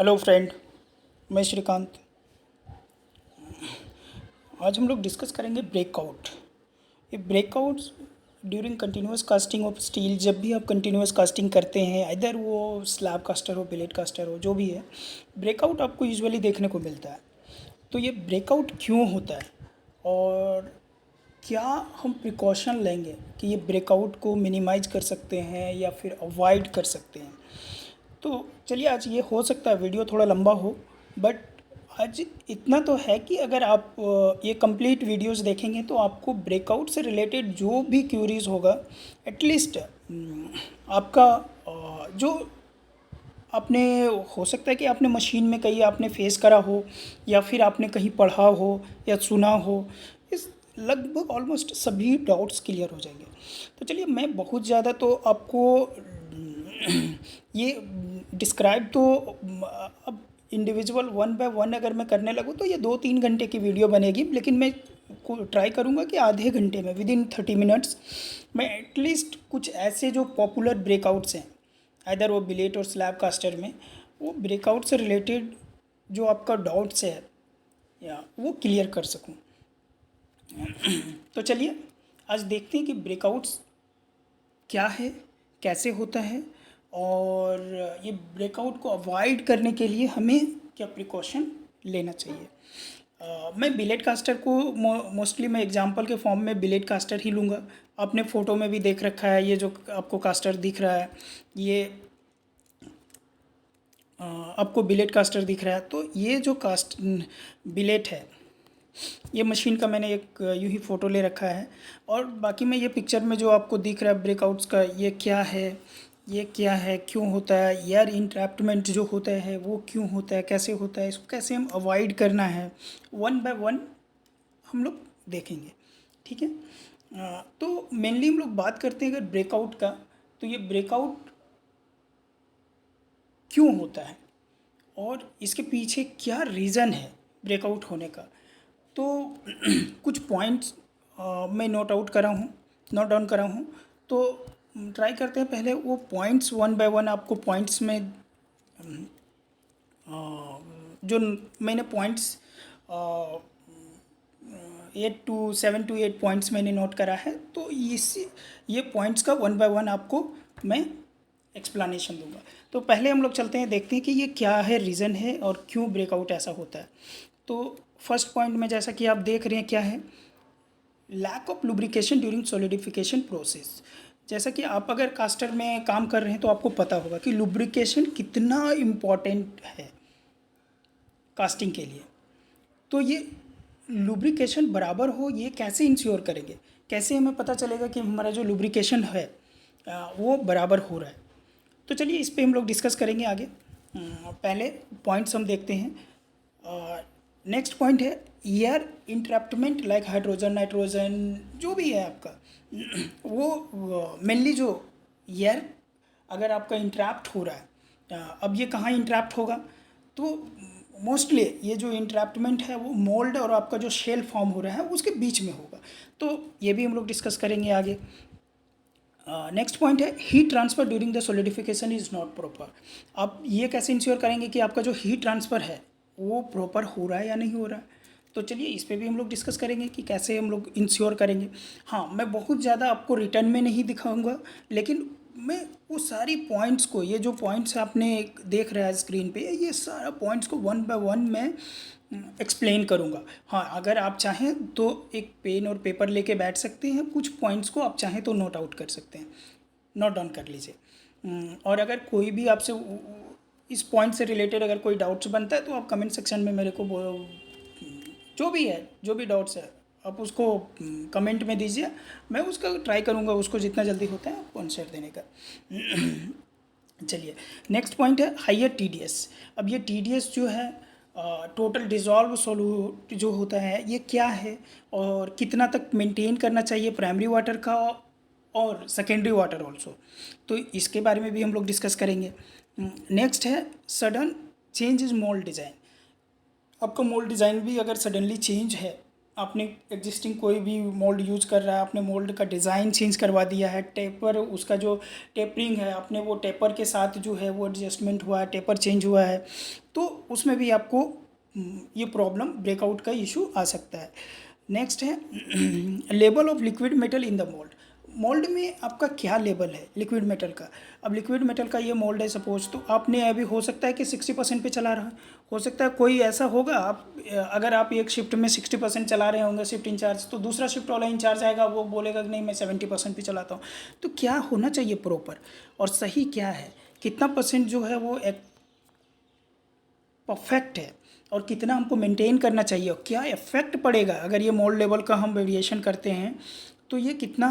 Hello friend, मैं श्रीकांत। आज हम लोग डिस्कस करेंगे ब्रेकआउट। ये breakouts during continuous casting of steel. जब भी आप कंटिन्यूस कास्टिंग करते हैं, इधर वो स्लैब कास्टर हो, बिलेट कास्टर हो, जो भी है, ब्रेकआउट आपको यूजुअली देखने को मिलता है। तो ये ब्रेकआउट क्यों होता है और क्या हम प्रिकॉशन लेंगे कि ये ब्रेकआउट को मिनिमाइज कर सकते हैं या फिर अवॉइड कर सकते हैं। तो चलिए, आज ये हो सकता है वीडियो थोड़ा लंबा हो, बट आज इतना तो है कि अगर आप ये कंप्लीट वीडियोस देखेंगे तो आपको ब्रेकआउट से रिलेटेड जो भी क्यूरीज होगा, एटलीस्ट आपका जो आपने, हो सकता है कि आपने मशीन में कहीं आपने फेस करा हो या फिर आपने कहीं पढ़ा हो या सुना हो, इस लगभग ऑलमोस्ट सभी डाउट्स क्लियर हो जाएंगे। तो चलिए, मैं बहुत ज़्यादा तो आपको ये डिस्क्राइब तो अब इंडिविजुअल वन बाय वन अगर मैं करने लगूँ तो ये 2-3 घंटे की वीडियो बनेगी, लेकिन मैं को ट्राई करूँगा कि आधे घंटे में, विद इन 30 मिनट्स, मैं एटलीस्ट कुछ ऐसे जो पॉपुलर ब्रेकआउट्स हैं, इधर वो बिलेट और स्लैब कास्टर में, वो ब्रेकआउट से रिलेटेड जो आपका डाउट्स है या वो क्लियर कर सकूँ। तो चलिए, आज देखते हैं कि ब्रेकआउट्स क्या है, कैसे होता है, और ये ब्रेकआउट को अवॉइड करने के लिए हमें क्या प्रिकॉशन लेना चाहिए। मैं बिलेट कास्टर को मोस्टली मैं एग्जांपल के फॉर्म में बिलेट कास्टर ही लूँगा। आपने फ़ोटो में भी देख रखा है, ये जो आपको कास्टर दिख रहा है, ये आपको बिलेट कास्टर दिख रहा है। तो ये जो बिलेट है, ये मशीन का मैंने एक यूं ही फ़ोटो ले रखा है। और बाकी में ये पिक्चर में जो आपको दिख रहा है ब्रेकआउट्स का, ये क्या है, ये क्या है, क्यों होता है, एयर इंट्रैप्टमेंट जो होता है वो क्यों होता है, कैसे होता है, इसको कैसे हम अवॉइड करना है, वन बाय वन हम लोग देखेंगे। ठीक है। तो मेनली हम लोग बात करते हैं अगर ब्रेकआउट का, तो ये ब्रेकआउट क्यों होता है और इसके पीछे क्या रीज़न है ब्रेकआउट होने का। तो कुछ पॉइंट्स मैं नोट डाउन करा हूँ। तो ट्राई करते हैं पहले वो पॉइंट्स वन बाय वन आपको पॉइंट्स में जो मैंने पॉइंट्स 7 to 8 पॉइंट्स मैंने नोट करा है। तो ये पॉइंट्स का वन बाय वन आपको मैं एक्सप्लेनेशन दूंगा। तो पहले हम लोग चलते हैं, देखते हैं कि ये क्या है, रीज़न है और क्यों ब्रेकआउट ऐसा होता है। तो फर्स्ट पॉइंट में जैसा कि आप देख रहे हैं क्या है, lack of lubrication during solidification process. जैसा कि आप अगर कास्टर में काम कर रहे हैं तो आपको पता होगा कि लुब्रिकेशन कितना इम्पॉर्टेंट है कास्टिंग के लिए। तो ये लुब्रिकेशन बराबर हो, ये कैसे इंश्योर करेंगे, कैसे हमें पता चलेगा कि हमारा जो लुब्रिकेशन है वो बराबर हो रहा है। तो चलिए, इस पे हम लोग डिस्कस करेंगे आगे। पहले पॉइंट्स हम देखते हैं। नेक्स्ट पॉइंट है एयर इंट्रैप्टमेंट, लाइक हाइड्रोजन, नाइट्रोजन, जो भी है आपका, वो मेनली जो एयर अगर आपका इंट्रैप्ट हो रहा है, अब ये कहाँ इंट्रैप्ट होगा, तो मोस्टली ये जो इंट्रैप्टमेंट है वो मोल्ड और आपका जो शेल फॉर्म हो रहा है उसके बीच में होगा। तो ये भी हम लोग डिस्कस करेंगे आगे। नेक्स्ट पॉइंट है heat transfer during the solidification is not proper. आप ये कैसे इंश्योर करेंगे कि आपका जो हीट ट्रांसफ़र है वो प्रॉपर हो रहा है या नहीं हो रहा है। तो चलिए, इस पे भी हम लोग डिस्कस करेंगे कि कैसे हम लोग इंश्योर करेंगे। हाँ, मैं बहुत ज़्यादा आपको रिटर्न में नहीं दिखाऊंगा, लेकिन मैं वो सारी पॉइंट्स को, ये जो पॉइंट्स आपने देख रहा है स्क्रीन पे, ये सारा पॉइंट्स को वन बाय वन मैं एक्सप्लेन करूँगा। हाँ, अगर आप चाहें तो एक पेन और पेपर लेके बैठ सकते हैं, कुछ पॉइंट्स को आप चाहें तो नोट आउट कर सकते हैं, नोट डाउन कर लीजिए। और अगर कोई भी आपसे इस पॉइंट से रिलेटेड अगर कोई डाउट्स बनता है तो आप कमेंट सेक्शन में मेरे को जो भी है, जो भी डाउट्स है, आप उसको कमेंट में दीजिए। मैं उसका ट्राई करूँगा, उसको जितना जल्दी होता है आपको आंसर देने का। चलिए, नेक्स्ट पॉइंट है हाइयर टीडीएस। अब ये टीडीएस जो है, टोटल डिज़ोल्व सोल्यूट जो होता है, ये क्या है और कितना तक मेंटेन करना चाहिए प्राइमरी वाटर का और सेकेंडरी वाटर ऑल्सो। तो इसके बारे में भी हम लोग डिस्कस करेंगे। नेक्स्ट है sudden change is mould design. आपका मोल्ड डिज़ाइन भी अगर सडनली चेंज है आपने एग्जिस्टिंग कोई भी मोल्ड यूज कर रहा है, आपने मोल्ड का डिज़ाइन चेंज करवा दिया है, टेपर उसका जो टेपरिंग है आपने वो टेपर के साथ जो है वो एडजस्टमेंट हुआ है, टेपर चेंज हुआ है, तो उसमें भी आपको ये प्रॉब्लम ब्रेकआउट का इशू आ सकता है। नेक्स्ट है level of liquid metal in the mould. Mould में आपका क्या लेवल है लिक्विड मेटल का। अब लिक्विड मेटल का ये मोल्ड है सपोज, तो आपने अभी हो सकता है कि 60% पे चला रहा है, हो सकता है कोई ऐसा होगा आप अगर आप एक शिफ्ट में 60% चला रहे होंगे शिफ्ट इंचार्ज, तो दूसरा शिफ्ट वाला इंचार्ज आएगा वो बोलेगा कि नहीं मैं 70% पे चलाता हूँ। तो क्या होना चाहिए प्रॉपर और सही क्या है, कितना परसेंट जो है वो एक परफेक्ट है और कितना हमको मेंटेन करना चाहिए और क्या इफ़ेक्ट पड़ेगा अगर ये मोल्ड लेवल का हम वेरिएशन करते हैं, तो ये कितना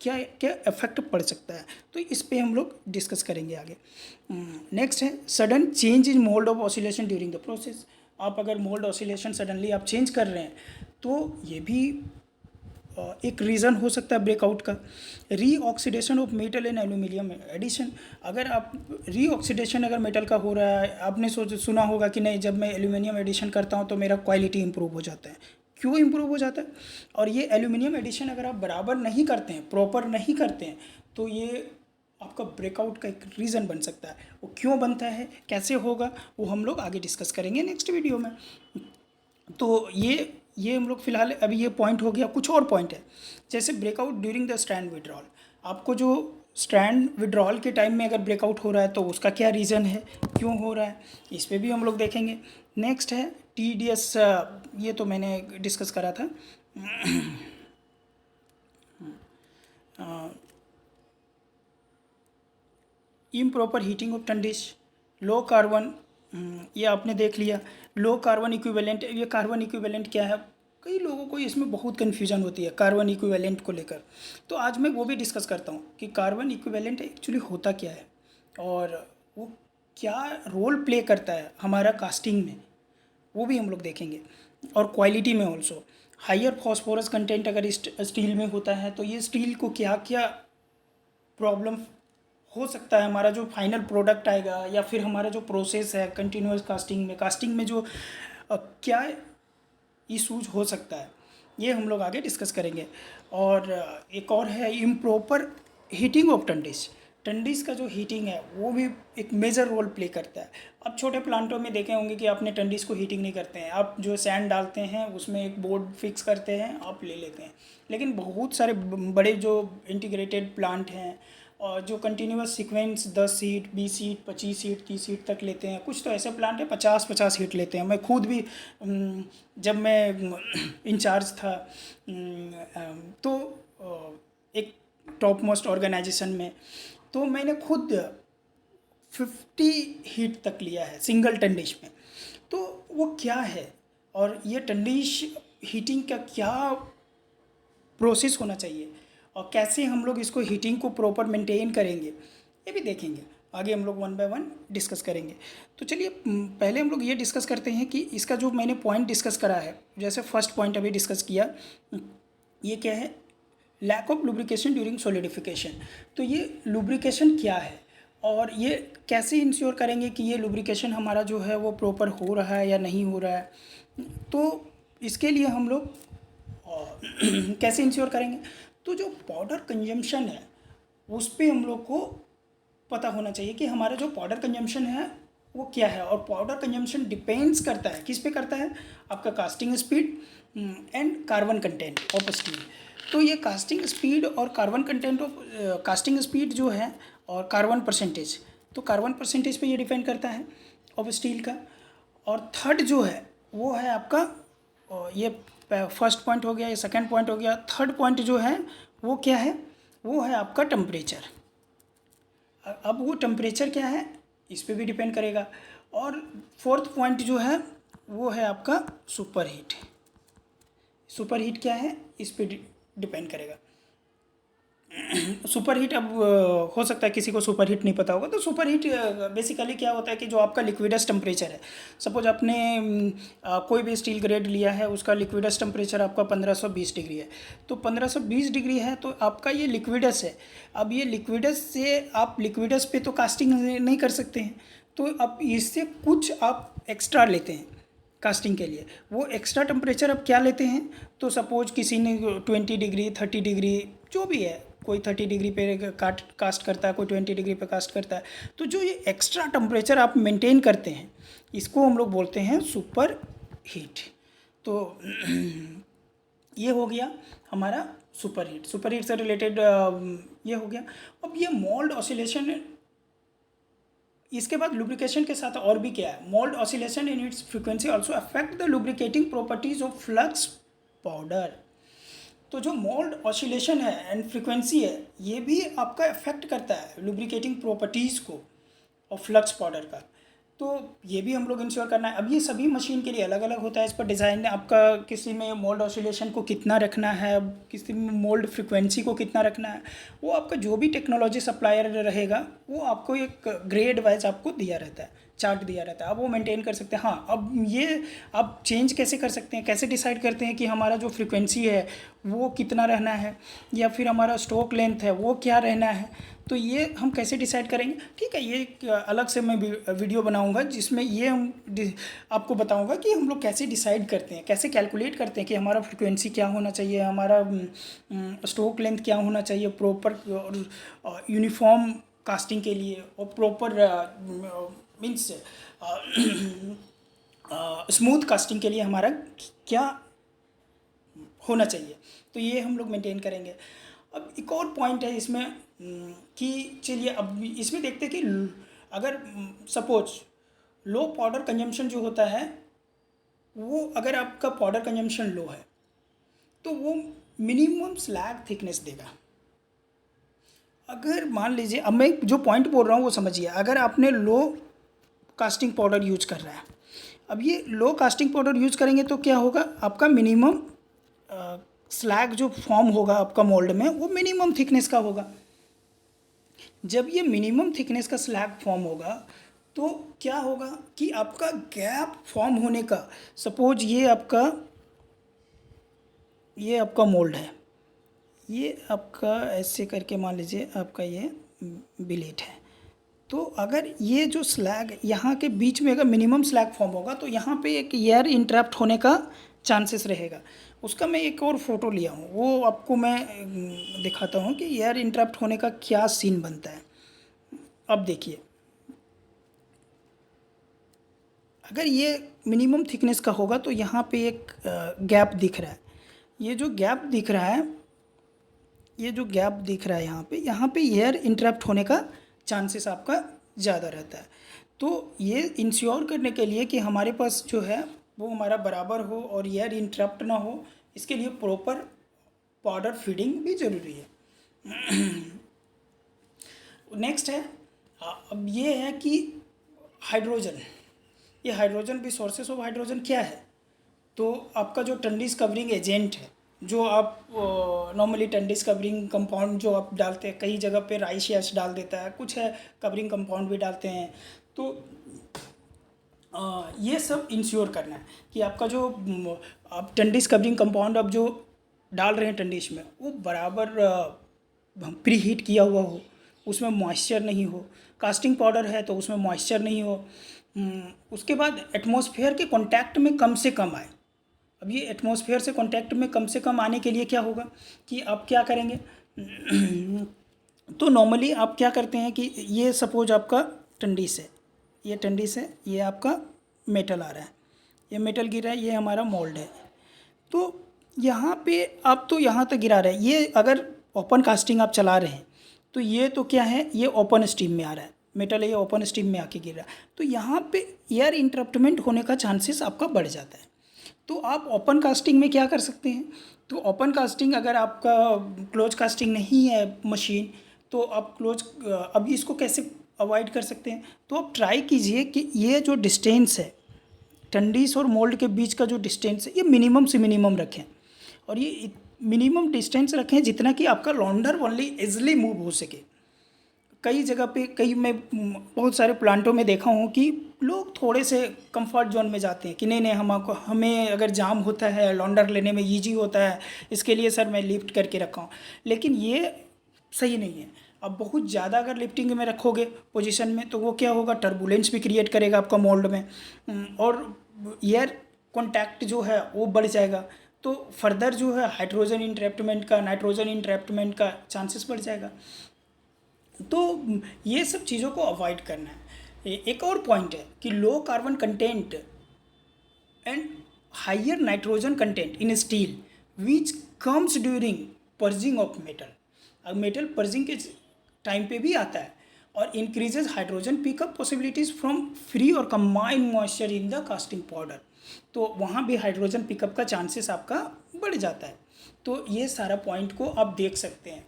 क्या क्या इफेक्ट पड़ सकता है, तो इस पे हम लोग डिस्कस करेंगे आगे। नेक्स्ट है sudden change in mould of oscillation during the process. आप अगर मोल्ड ऑसिलेशन सडनली आप चेंज कर रहे हैं तो ये भी एक रीज़न हो सकता है ब्रेकआउट का। Reoxidation of metal and aluminium addition. अगर आप रीऑक्सीडेशन अगर मेटल का हो रहा है, आपने सुना होगा कि नहीं जब मैं एल्यूमिनियम एडिशन करता हूँ तो मेरा क्वालिटी इंप्रूव हो जाता है। क्यों इंप्रूव हो जाता है? और ये एल्यूमिनियम एडिशन अगर आप बराबर नहीं करते हैं, प्रॉपर नहीं करते हैं, तो ये आपका ब्रेकआउट का एक रीज़न बन सकता है। वो क्यों बनता है, कैसे होगा, वो हम लोग आगे डिस्कस करेंगे नेक्स्ट वीडियो में। तो ये हम लोग फिलहाल अभी ये पॉइंट हो गया। कुछ और पॉइंट है जैसे breakout during the strand withdrawal. आपको जो स्ट्रैंड विड्रॉल के टाइम में अगर ब्रेकआउट हो रहा है तो उसका क्या रीज़न है, क्यों हो रहा है, इस पर भी हम लोग देखेंगे। नेक्स्ट है TDS, ये तो मैंने डिस्कस करा था। Improper heating of tundish, low carbon, ये आपने देख लिया। लो कार्बन इक्विवेलेंट, ये कार्बन इक्विवेलेंट क्या है, कई लोगों को इसमें बहुत कन्फ्यूजन होती है कार्बन इक्विवेलेंट को लेकर, तो आज मैं वो भी डिस्कस करता हूँ कि कार्बन इक्विवेलेंट एक्चुअली होता क्या है और वो क्या रोल प्ले करता है हमारा कास्टिंग में, वो भी हम लोग देखेंगे। और क्वालिटी में ऑल्सो हाइयर फॉस्फोरस कंटेंट अगर स्टील में होता है तो ये स्टील को क्या क्या प्रॉब्लम हो सकता है, हमारा जो फाइनल प्रोडक्ट आएगा या फिर हमारा जो प्रोसेस है कंटिन्यूस कास्टिंग में जो क्या इशूज हो सकता है, ये हम लोग आगे डिस्कस करेंगे। और एक और है इम्प्रॉपर हीटिंग ऑफ टंडिस का जो हीटिंग है वो भी एक मेजर रोल प्ले करता है। अब छोटे प्लांटों में देखे होंगे कि आपने टंडिस को हीटिंग नहीं करते हैं, आप जो सैंड डालते हैं उसमें एक बोर्ड फिक्स करते हैं, आप ले लेते हैं। लेकिन बहुत सारे बड़े जो इंटीग्रेटेड प्लांट हैं और जो continuous sequence 10 heat 20 heat 25 heat 30 heat तक लेते हैं, कुछ तो ऐसे प्लांट है 50 हीट लेते हैं। मैं खुद भी जब मैं इंचार्ज था तो एक टॉप मोस्ट ऑर्गेनाइजेशन में, तो मैंने खुद 50 हीट तक लिया है सिंगल टंडिश में। तो वो क्या है और ये टंडिश हीटिंग का क्या प्रोसेस होना चाहिए और कैसे हम लोग इसको हीटिंग को प्रॉपर मेंटेन करेंगे, ये भी देखेंगे आगे, हम लोग वन बाय वन डिस्कस करेंगे। तो चलिए पहले हम लोग ये डिस्कस करते हैं कि इसका जो मैंने पॉइंट डिस्कस करा है, जैसे फर्स्ट पॉइंट अभी डिस्कस किया, ये क्या है, lack of lubrication during solidification. तो ये लुब्रिकेशन क्या है और ये कैसे इंश्योर करेंगे कि ये लुब्रिकेशन हमारा जो है वो प्रॉपर हो रहा है या नहीं हो रहा है। तो इसके लिए हम लोग कैसे इंश्योर करेंगे, तो जो पाउडर कंजम्पशन है उस पर हम लोग को पता होना चाहिए कि हमारा जो पाउडर कंजम्पशन है वो क्या है। और पाउडर कंजम्पशन डिपेंड्स करता है, किस पे करता है, आपका casting speed and carbon content of steel. तो ये कास्टिंग स्पीड और carbon content of casting speed जो है और कार्बन परसेंटेज, तो कार्बन परसेंटेज पे ये डिपेंड करता है ऑफ स्टील का। और थर्ड जो है वो है आपका ये फर्स्ट पॉइंट हो गया, ये सेकंड पॉइंट हो गया। थर्ड पॉइंट जो है वो क्या है, वो है आपका टेम्परेचर। अब वो टेम्परेचर क्या है इस पे भी डिपेंड करेगा। और फोर्थ पॉइंट जो है वो है आपका सुपर हीट। सुपर हीट क्या है इस पे डिपेंड करेगा। सुपर हीट, अब हो सकता है किसी को सुपर हीट नहीं पता होगा, तो सुपर हीट बेसिकली क्या होता है कि जो आपका लिक्विडस टेम्परेचर है, सपोज आपने कोई भी स्टील ग्रेड लिया है, उसका लिक्विडस टेम्परेचर आपका 1520 डिग्री है, तो 1520 डिग्री है तो आपका ये लिक्विडस है। अब ये लिक्विडस से आप लिक्विडस पे तो कास्टिंग नहीं कर सकते हैं, तो अब इससे कुछ आप एक्स्ट्रा लेते हैं, कास्टिंग के लिए। वो एक्स्ट्रा टेम्परेचर अब क्या लेते हैं, तो सपोज किसी ने 20 डिग्री 30 डिग्री जो भी है, कोई 30 डिग्री पे कास्ट करता है, कोई 20 डिग्री पे कास्ट करता है। तो जो ये एक्स्ट्रा टेम्परेचर आप मेंटेन करते हैं, इसको हम लोग बोलते हैं सुपर हीट। तो ये हो गया हमारा सुपर हीट। सुपर हीट से रिलेटेड ये हो गया। अब ये मोल्ड ऑसिलेशन, इसके बाद लुब्रिकेशन के साथ और भी क्या है, mould oscillation in its frequency also affect the lubricating properties of flux powder. तो जो मोल्ड ऑसिलेशन है एंड फ्रीक्वेंसी है, ये भी आपका अफेक्ट करता है लुब्रिकेटिंग प्रॉपर्टीज़ को और फ्लक्स पाउडर का। तो ये भी हम लोग इंश्योर करना है। अब ये सभी मशीन के लिए अलग अलग होता है, इस पर डिज़ाइन आपका, किसी में मोल्ड ऑसिलेशन को कितना रखना है, किसी में मोल्ड फ्रिक्वेंसी को कितना रखना है, वो आपका जो भी टेक्नोलॉजी सप्लायर रहेगा वो आपको एक ग्रेड वाइज आपको दिया रहता है, चार्ट दिया रहता है, आप वो मेंटेन कर सकते हैं। हाँ, अब ये आप चेंज कैसे कर सकते हैं, कैसे डिसाइड करते हैं कि हमारा जो फ्रिक्वेंसी है वो कितना रहना है, या फिर हमारा स्ट्रोक लेंथ है वो क्या रहना है, तो ये हम कैसे डिसाइड करेंगे। ठीक है, ये एक अलग से मैं वीडियो बनाऊंगा जिसमें ये हम आपको बताऊंगा कि हम लोग कैसे डिसाइड करते हैं, कैसे कैलकुलेट करते हैं कि हमारा फ्रिक्वेंसी क्या होना चाहिए, हमारा स्ट्रोक लेंथ क्या होना चाहिए प्रॉपर यूनिफॉर्म कास्टिंग के लिए, और प्रॉपर मीन्स स्मूथ कास्टिंग के लिए हमारा क्या होना चाहिए। तो ये हम लोग मेंटेन करेंगे। अब एक और पॉइंट है इसमें कि चलिए अब इसमें देखते हैं कि अगर सपोज लो पाउडर कंजम्पशन जो होता है, वो अगर आपका पाउडर कंजम्पशन लो है तो वो मिनिमम स्लैग थिकनेस देगा। अगर मान लीजिए, अब मैं जो पॉइंट बोल रहा हूँ वो समझिए, अगर आपने लो कास्टिंग पाउडर यूज कर रहा है, अब ये लो कास्टिंग पाउडर यूज करेंगे तो क्या होगा, आपका मिनिमम स्लैग जो फॉर्म होगा आपका मोल्ड में वो मिनिमम थिकनेस का होगा। जब ये मिनिमम थिकनेस का स्लैग फॉर्म होगा तो क्या होगा कि आपका गैप फॉर्म होने का, सपोज ये आपका मोल्ड है, ये आपका ऐसे करके मान लीजिए आपका ये बिलेट है, तो अगर ये जो स्लैग यहाँ के बीच में अगर मिनिमम स्लैग फॉर्म होगा तो यहाँ पे एक एयर इंटरप्ट होने का चांसेस रहेगा। उसका मैं एक और फोटो लिया हूँ, वो आपको मैं दिखाता हूँ कि एयर इंटरप्ट होने का क्या सीन बनता है। अब देखिए, अगर ये मिनिमम थिकनेस का होगा तो यहाँ पे एक गैप दिख रहा है, ये जो गैप दिख रहा है, ये जो गैप दिख रहा है यहाँ पे एयर इंटरप्ट होने का चांसेस आपका ज़्यादा रहता है। तो ये इंश्योर करने के लिए कि हमारे पास जो है वो हमारा बराबर हो और एयर इंटरप्ट ना हो, इसके लिए प्रॉपर पाउडर फीडिंग भी ज़रूरी है। नेक्स्ट है, अब ये है कि हाइड्रोजन, ये हाइड्रोजन भी सोर्सेस ऑफ हाइड्रोजन क्या है, तो आपका जो टंडिस कवरिंग एजेंट है, जो आप नॉर्मली टंडिस कवरिंग कंपाउंड जो आप डालते हैं, कई जगह पे राइस यश डाल देता है, कुछ है कवरिंग कंपाउंड भी डालते हैं। तो ये सब इंश्योर करना है कि आपका जो आप टंडिस कवरिंग कंपाउंड अब जो डाल रहे हैं टंडिस में, वो बराबर प्री हीट किया हुआ हो, उसमें मॉइस्चर नहीं हो। कास्टिंग पाउडर है तो उसमें मॉइस्चर नहीं हो। उसके बाद एटमॉस्फेयर के कांटेक्ट में कम से कम आए। अब ये एटमॉस्फेयर से कांटेक्ट में कम से कम आने के लिए क्या होगा कि आप क्या करेंगे, तो नॉर्मली आप क्या करते हैं कि ये सपोज आपका टंडिस है, ये टंडिस है, ये आपका मेटल आ रहा है, ये मेटल गिर रहा है, ये हमारा मोल्ड है। तो यहाँ पे आप तो यहाँ तक गिरा रहे हैं, ये अगर ओपन कास्टिंग आप चला रहे हैं तो ये तो क्या है, ये ओपन स्टीम में आ रहा है, मेटल है ये ओपन स्टीम में आके गिर रहा है, तो यहाँ पे एयर इंटरप्टमेंट होने का चांसेस आपका बढ़ जाता है। तो आप ओपन कास्टिंग में क्या कर सकते हैं, तो ओपन कास्टिंग अगर आपका क्लोज कास्टिंग नहीं है मशीन, तो आप अब इसको कैसे अवॉइड कर सकते हैं, तो आप ट्राई कीजिए कि ये जो डिस्टेंस है टंडिस और मोल्ड के बीच का जो डिस्टेंस है, ये मिनिमम से मिनिमम रखें, और ये मिनिमम डिस्टेंस रखें जितना कि आपका लॉन्डर ओनली इजली मूव हो सके। कई जगह पे मैं बहुत सारे प्लांटों में देखा हूँ कि लोग थोड़े से कंफर्ट जोन में जाते हैं कि नहीं हमें अगर जाम होता है, लॉन्डर लेने में ईजी होता है, इसके लिए सर मैं लिफ्ट करके रखा हूँ, लेकिन ये सही नहीं है। अब बहुत ज़्यादा अगर लिफ्टिंग में रखोगे पोजीशन में, तो वो क्या होगा, टर्बुलेंस भी क्रिएट करेगा आपका मोल्ड में, और एयर कॉन्टैक्ट जो है वो बढ़ जाएगा, तो फर्दर जो है हाइड्रोजन इंट्रैप्टमेंट का, नाइट्रोजन इंट्रैप्टमेंट का चांसेस बढ़ जाएगा। तो ये सब चीज़ों को अवॉइड करना है। एक और पॉइंट है कि low carbon content and higher nitrogen content in steel which comes during purging of metal. अब मेटल पर्जिंग के टाइम पे भी आता है, और increases hydrogen pickup possibilities from free और combined moisture in the casting powder. तो वहाँ भी हाइड्रोजन पिकअप का चांसेस आपका बढ़ जाता है। तो ये सारा पॉइंट को आप देख सकते हैं।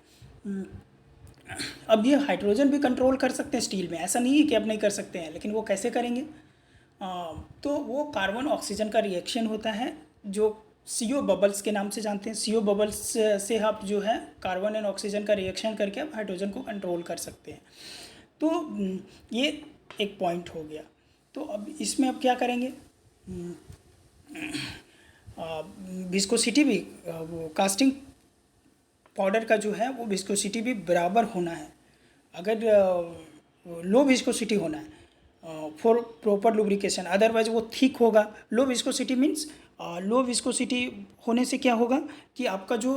अब ये हाइड्रोजन भी कंट्रोल कर सकते हैं स्टील में, ऐसा नहीं है कि अब नहीं कर सकते हैं, लेकिन वो कैसे करेंगे? तो वो कार्बन ऑक्सीजन का रिएक्शन होता है जो CO बबल्स के नाम से जानते हैं। CO बबल्स से आप जो है कार्बन एंड ऑक्सीजन का रिएक्शन करके आप हाइड्रोजन को कंट्रोल कर सकते हैं। तो ये एक पॉइंट हो गया। तो अब इसमें अब क्या करेंगे? विस्कोसिटी भी वो कास्टिंग पाउडर का जो है वो विस्कोसिटी भी बराबर होना है। अगर लो विस्कोसिटी होना है फॉर प्रॉपर लुब्रिकेशन, अदरवाइज वो थिक होगा। Low viscosity means low viscosity होने से क्या होगा कि आपका जो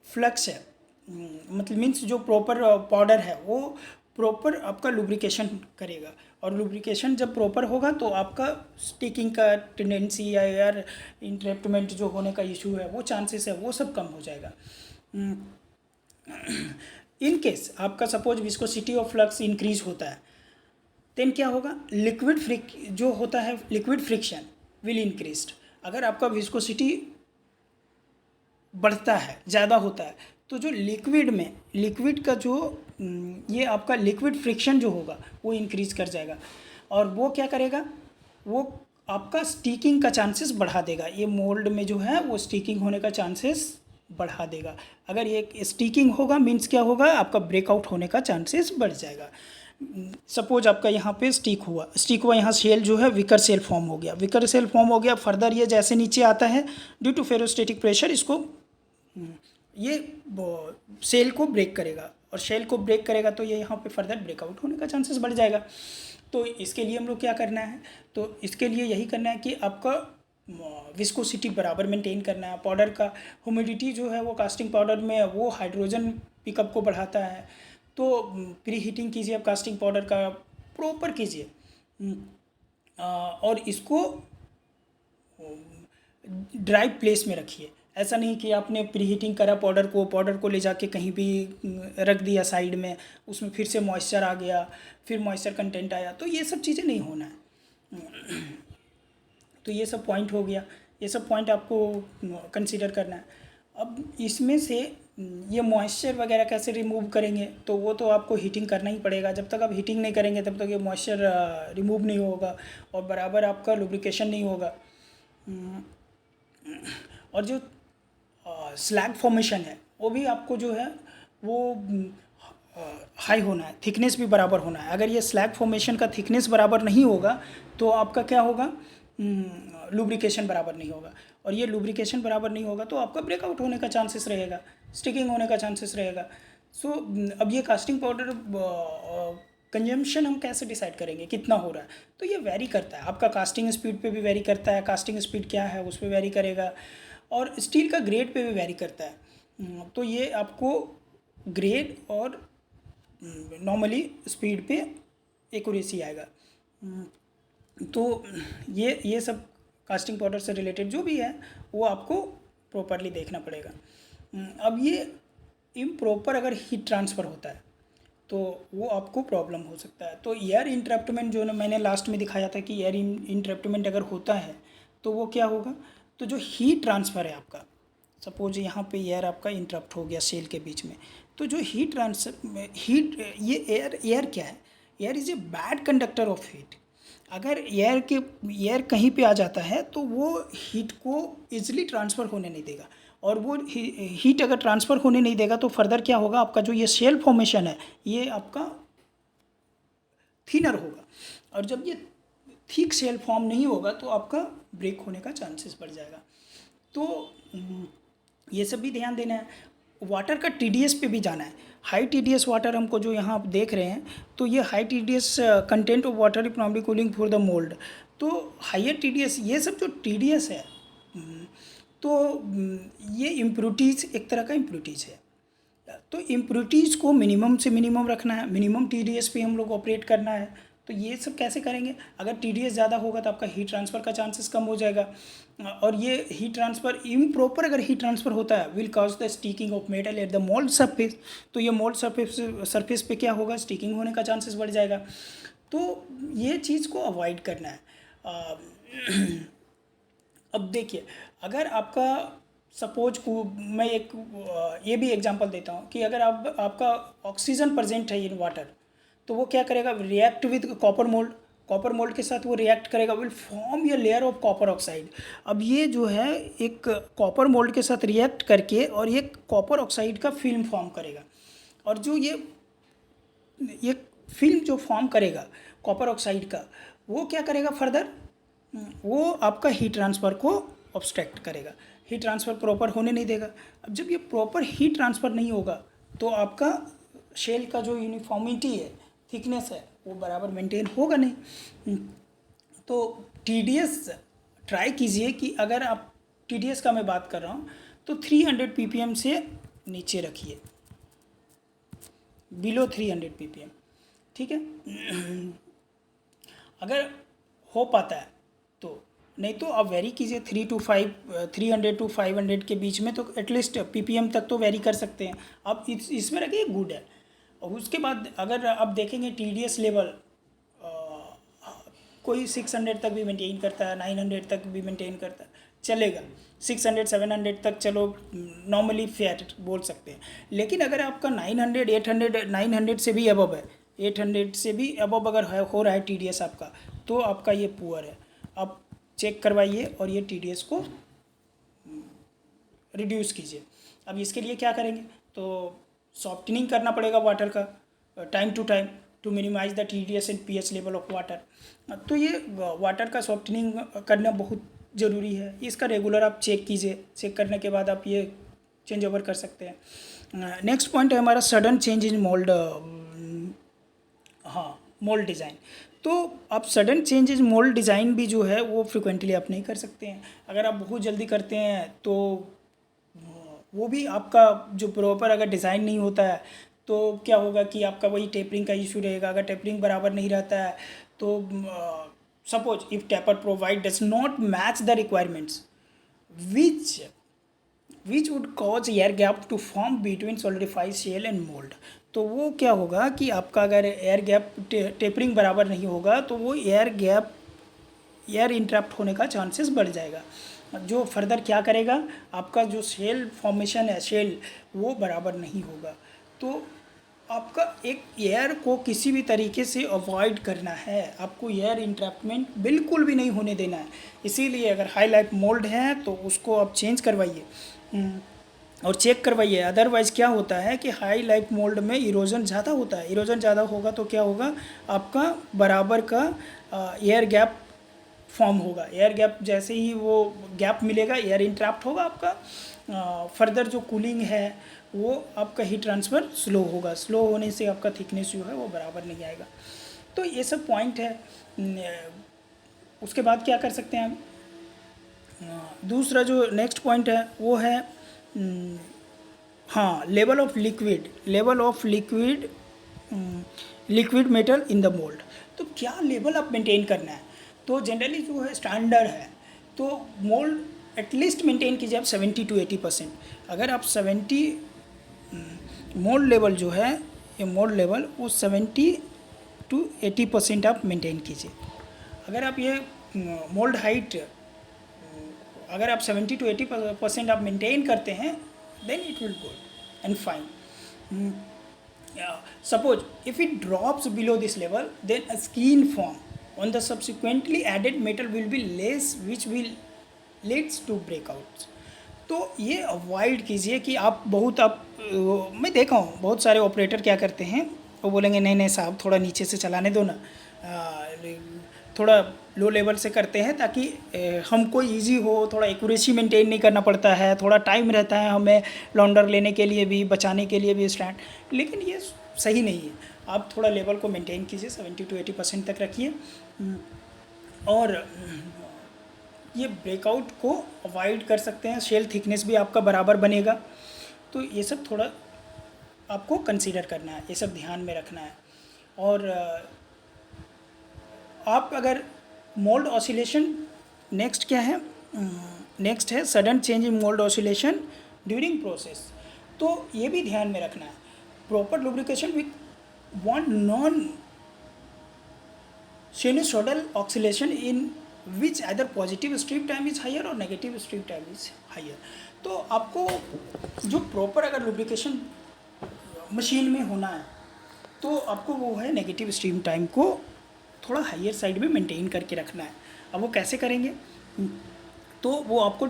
फ्लक्स है, मतलब मीन्स जो प्रॉपर पाउडर है वो प्रॉपर आपका लुब्रिकेशन करेगा, और लुब्रिकेशन जब प्रॉपर होगा तो आपका स्टिकिंग का टेंडेंसी या एयर इंट्रैप्टमेंट जो होने का इशू है वो चांसेस है वो सब कम हो जाएगा। इन केस आपका suppose viscosity of flux increase होता है, देन क्या होगा? लिक्विड जो होता है लिक्विड फ्रिक्शन विल इंक्रीज। अगर आपका विस्कोसिटी बढ़ता है, ज़्यादा होता है, तो जो लिक्विड का जो ये आपका लिक्विड फ्रिक्शन जो होगा वो इंक्रीज कर जाएगा, और वो क्या करेगा? वो आपका स्टिकिंग का चांसेस बढ़ा देगा। ये मोल्ड में जो है वो स्टिकिंग होने का चांसेस बढ़ा देगा। अगर ये स्टिकिंग होगा मीन्स क्या होगा? आपका ब्रेकआउट होने का चांसेस बढ़ जाएगा। सपोज आपका यहाँ पे स्टिक हुआ, यहाँ सेल जो है विकर सेल फॉर्म हो गया। फर्दर ये जैसे नीचे आता है ड्यू टू फेरोस्टेटिक प्रेशर, इसको ये सेल को ब्रेक करेगा, और सेल को ब्रेक करेगा तो ये यहाँ पे फर्दर ब्रेकआउट होने का चांसेस बढ़ जाएगा। तो इसके लिए हम लोग क्या करना है? तो इसके लिए यही करना है कि आपका विस्कोसिटी बराबर मेंटेन करना है। पाउडर का ह्यूमिडिटी जो है वो कास्टिंग पाउडर में वो हाइड्रोजन पिकअप को बढ़ाता है। तो प्री हीटिंग कीजिए आप कास्टिंग पाउडर का, प्रॉपर कीजिए, और इसको ड्राई प्लेस में रखिए। ऐसा नहीं कि आपने प्री हीटिंग करा पाउडर को ले जाके कहीं भी रख दिया साइड में, उसमें फिर से मॉइस्चर आ गया, फिर मॉइस्चर कंटेंट आया, तो ये सब चीज़ें नहीं होना है। तो ये सब पॉइंट हो गया, ये सब पॉइंट आपको कंसीडर करना है। अब इसमें से ये मॉइस्चर वगैरह कैसे रिमूव करेंगे? तो वो तो आपको हीटिंग करना ही पड़ेगा। जब तक आप हीटिंग नहीं करेंगे तब तक ये मॉइस्चर रिमूव नहीं होगा और बराबर आपका लुब्रिकेशन नहीं होगा। और जो स्लैग फॉर्मेशन है वो भी आपको जो है वो हाई होना है, थिकनेस भी बराबर होना है। अगर ये स्लैग फॉर्मेशन का थिकनेस बराबर नहीं होगा तो आपका क्या होगा? लुब्रिकेशन बराबर नहीं होगा, और ये लुब्रिकेशन बराबर नहीं होगा तो आपका ब्रेकआउट होने का चांसेस रहेगा, स्टिकिंग होने का चांसेस रहेगा। सो अब ये कास्टिंग पाउडर कंजम्पशन हम कैसे डिसाइड करेंगे कितना हो रहा है? तो ये वेरी करता है, आपका कास्टिंग स्पीड पे भी वेरी करता है, कास्टिंग स्पीड क्या है उस पर वेरी करेगा, और स्टील का ग्रेड पे भी वेरी करता है। तो ये आपको ग्रेड और नॉर्मली स्पीड पे एक्यूरेसी आएगा। तो ये सब कास्टिंग पाउडर से रिलेटेड जो भी है वो आपको प्रॉपरली देखना पड़ेगा। अब ये इम्प्रॉपर अगर हीट ट्रांसफ़र होता है तो वो आपको प्रॉब्लम हो सकता है। तो एयर इंट्रैप्टमेंट जो मैंने लास्ट में दिखाया था कि एयर इंट्रैप्टमेंट अगर होता है तो वो क्या होगा? तो जो हीट ट्रांसफ़र है आपका, सपोज यहाँ पे एयर आपका इंटरप्ट हो गया सेल के बीच में, तो जो हीट ये एयर क्या है? Air is a bad conductor of heat. अगर एयर कहीं पे आ जाता है तो वो हीट को ईजिली ट्रांसफ़र होने नहीं देगा, और वो हीट अगर ट्रांसफ़र होने नहीं देगा तो फर्दर क्या होगा? आपका जो ये सेल फॉर्मेशन है ये आपका थिनर होगा, और जब ये थिक सेल फॉर्म नहीं होगा तो आपका ब्रेक होने का चांसेस बढ़ जाएगा। तो ये सब भी ध्यान देना है। वाटर का TDS पे भी जाना है। हाई TDS वाटर हमको जो यहाँ आप देख रहे हैं, तो ये high TDS content of water economic cooling for the mould. तो हायर TDS, ये सब जो TDS है, तो ये इम्प्रूरिटीज़ एक तरह का इम्प्रूरिटीज़ है। तो इम्प्रूरिटीज़ को मिनिमम से मिनिमम रखना है, मिनिमम TDS पे हम लोग ऑपरेट करना है। तो ये सब कैसे करेंगे? अगर TDS ज़्यादा होगा तो आपका हीट ट्रांसफ़र का चांसेस कम हो जाएगा, और ये हीट ट्रांसफ़र इम्प्रॉपर अगर हीट ट्रांसफ़र होता है will cause the sticking of metal at the mould surface. तो ये मोल्ड सरफेस पे क्या होगा? स्टीकिंग होने का चांसेस बढ़ जाएगा। तो ये चीज़ को अवॉइड करना है। अब देखिए, अगर आपका सपोज को मैं एक ये भी एग्जांपल देता हूँ कि अगर आपका ऑक्सीजन प्रेजेंट है इन वाटर, तो वो क्या करेगा? रिएक्ट विद कॉपर मोल्ड के साथ वो रिएक्ट करेगा, विल फॉर्म ये लेयर ऑफ कॉपर ऑक्साइड। अब ये जो है एक कॉपर मोल्ड के साथ रिएक्ट करके और ये कॉपर ऑक्साइड का फिल्म फॉर्म करेगा, और जो ये फिल्म जो फॉर्म करेगा कॉपर ऑक्साइड का, वो क्या करेगा फर्दर? वो आपका हीट ट्रांसफ़र को ऑब्स्ट्रैक्ट करेगा, हीट ट्रांसफ़र प्रॉपर होने नहीं देगा। अब जब ये प्रॉपर हीट ट्रांसफ़र नहीं होगा तो आपका शेल का जो यूनिफॉर्मिटी है, थिकनेस है, वो बराबर मेंटेन होगा नहीं। तो TDS ट्राई कीजिए कि अगर आप TDS का मैं बात कर रहा हूँ तो 300 ppm से नीचे रखिए, बिलो 300 ppm, ठीक है। अगर हो पाता है तो, नहीं तो आप वेरी कीजिए 300 to 500 के बीच में, तो एटलीस्ट ppm तक तो वेरी कर सकते हैं आप। इसमें रखिए गुड है। और उसके बाद अगर आप देखेंगे TDS लेवल कोई 600 तक भी मेंटेन करता है, 900 तक भी मेंटेन करता है, चलेगा। 600 700 तक चलो नॉर्मली फेयर बोल सकते हैं। लेकिन अगर आपका 900 800 900 से भी अबव है, 800 से भी अबव अगर हो रहा है TDS आपका, तो आपका ये पुअर है। आप चेक करवाइए और ये TDS को रिड्यूस कीजिए। अब इसके लिए क्या करेंगे? तो सॉफ्टनिंग करना पड़ेगा वाटर का time to time to minimize the TDS and pH level of water. तो ये वाटर का सॉफ्टनिंग करना बहुत ज़रूरी है। इसका रेगुलर आप चेक कीजिए, चेक करने के बाद आप ये चेंज ओवर कर सकते हैं। नेक्स्ट पॉइंट है हमारा सडन चेंज इन मोल्ड, हाँ, मोल्ड डिज़ाइन। तो आप sudden change in mould design भी जो है वो फ्रिक्वेंटली आप नहीं कर सकते हैं। अगर आप बहुत जल्दी करते हैं तो वो भी आपका जो प्रॉपर अगर डिज़ाइन नहीं होता है तो क्या होगा कि आपका वही टेपरिंग का इशू रहेगा। अगर टेपरिंग बराबर नहीं रहता है तो suppose if taper provide does not match the requirements which would cause air gap to form between solidified shell and mould. तो वो क्या होगा कि आपका अगर एयर गैप टेपरिंग बराबर नहीं होगा तो वो एयर इंटरप्ट होने का चांसेस बढ़ जाएगा, जो फर्दर क्या करेगा, आपका जो शेल फॉर्मेशन है, शेल वो बराबर नहीं होगा। तो आपका एक एयर को किसी भी तरीके से अवॉइड करना है, आपको एयर इंट्रैप्टमेंट बिल्कुल भी नहीं होने देना है। इसीलिए अगर हाई लाइफ मोल्ड है तो उसको आप चेंज करवाइए और चेक करवाइए। अदरवाइज़ क्या होता है कि हाई लाइफ मोल्ड में इरोजन ज़्यादा होता है, इरोजन ज़्यादा होगा तो क्या होगा, आपका बराबर का एयर गैप फॉर्म होगा। एयर गैप जैसे ही वो गैप मिलेगा, एयर इंट्रैप्ट होगा आपका, फर्दर जो कूलिंग है वो आपका हीट ट्रांसफ़र स्लो होगा। स्लो होने से आपका थिकनेस जो है वो बराबर नहीं आएगा। तो ये सब पॉइंट है। उसके बाद क्या कर सकते हैं हम? दूसरा जो नेक्स्ट पॉइंट है वो है हाँ, level of liquid metal in the mould. तो क्या लेवल आप मेंटेन करना है? तो जनरली जो है स्टैंडर्ड है तो मोल्ड एटलीस्ट मेंटेन कीजिए आप 70 to 80%। अगर आप 70 मोल्ड लेवल जो है, ये मोल्ड लेवल वो 70 to 80% आप मेंटेन कीजिए। अगर आप ये मोल्ड हाइट अगर आप 70 to 80% आप मेंटेन करते हैं then it will good and fine. Suppose if it drops below this level then a skin form on the subsequently added metal will be less which will leads to breakouts। तो ये avoid कीजिए कि आप मैं देखा हूँ बहुत सारे ऑपरेटर क्या करते हैं, वो बोलेंगे नहीं साहब थोड़ा नीचे से चलाने दो ना, थोड़ा लो लेवल से करते हैं ताकि हमको इजी हो, थोड़ा एक्यूरेसी मेंटेन नहीं करना पड़ता है, थोड़ा टाइम रहता है हमें लॉन्डर लेने के लिए भी, बचाने के लिए भी स्टैंड। लेकिन ये सही नहीं है। आप थोड़ा लेवल को मेंटेन कीजिए, 70 to 80% तक रखिए। और ये ब्रेकआउट को अवॉइड कर सकते हैं, शेल थिकनेस भी आपका बराबर बनेगा। तो ये सब थोड़ा आपको कंसीडर करना है, ये सब ध्यान में रखना है। और आप अगर मोल्ड ऑसिलेशन, नेक्स्ट क्या है, नेक्स्ट है sudden change in mould oscillation during process. तो ये भी ध्यान में रखना है, proper lubrication with want non sinusoidal oscillation in which either positive strip time is higher और negative strip time is higher। तो आपको जो प्रॉपर अगर लुब्रिकेशन मशीन में होना है तो आपको वो है नेगेटिव स्ट्रीम टाइम को थोड़ा हाइयर साइड में मेंटेन करके रखना है। अब वो कैसे करेंगे, तो वो आपको